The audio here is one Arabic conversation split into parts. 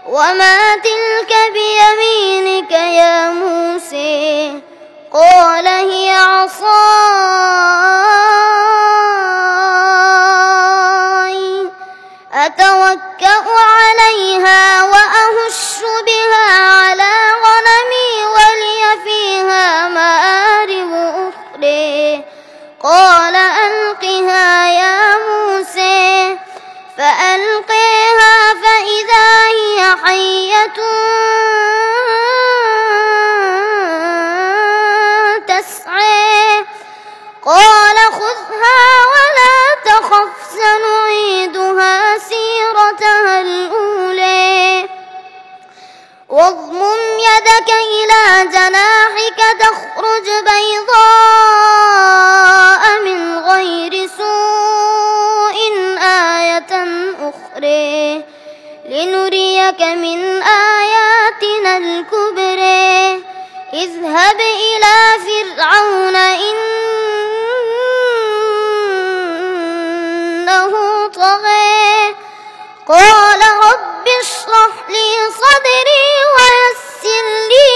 وما تلك بيمينك يا موسى؟ قال هي عصاي أتوكأ عليها وأهش بها على غنمي ولي فيها مآرب أخرى. قال ألقها يا موسى. فألقيها فإذا هي حية تسعى. قال خذها ولا تخف سنعيدها سيرتها الأولى. واضمم يدك إلى جناحك تخرج بيضاء من غير سوء آية أخرى لنريك من آياتنا الكبرى. اذهب إلى فرعون إنه طغى. قال رب اشرح لي صدري ويسر لي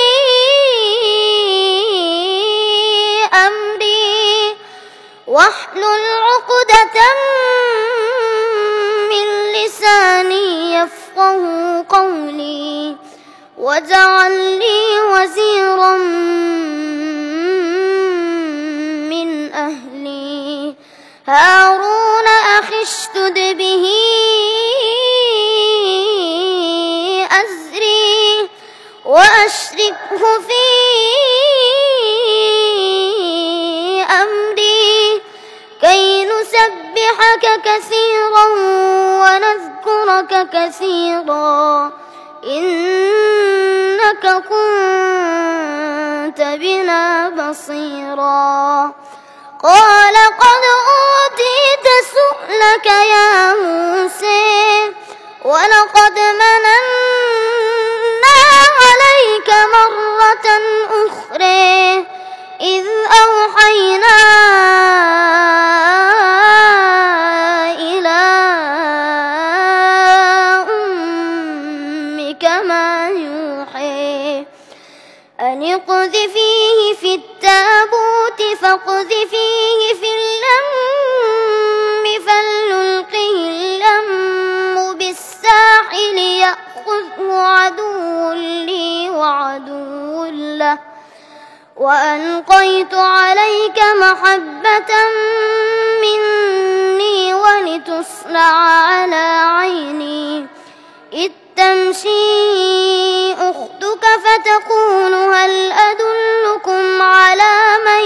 أمري واحلل عقدة من لساني يفقه قولي واجعل لي وزيرا من أهلي هارون أخي اشدد به أزري وأشركه في أمري كي نسبحك كثيرا ونذكرك كثيرا إنك كنت بنا بصيرا. قال قد أوتيت سؤلك يا موسى ولقد مننا عليك مرة أخرى إذ أوحينا إلى أمك ما يوحي أن اقذفيه في التابوت فاقذفيه في اليم فلنلقه اليم بالساحل يأخذه عدو لي وعدو له وألقيت عليك محبة مني ولتصنع على عيني إذ تمشي أختك فتقول هل أدلكم على من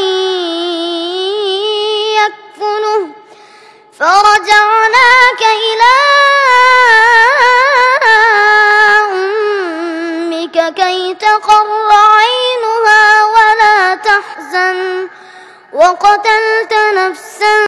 يكفله فرجعناك إلى أمك كي تقر عينها ولا تحزن وقتلت نفسا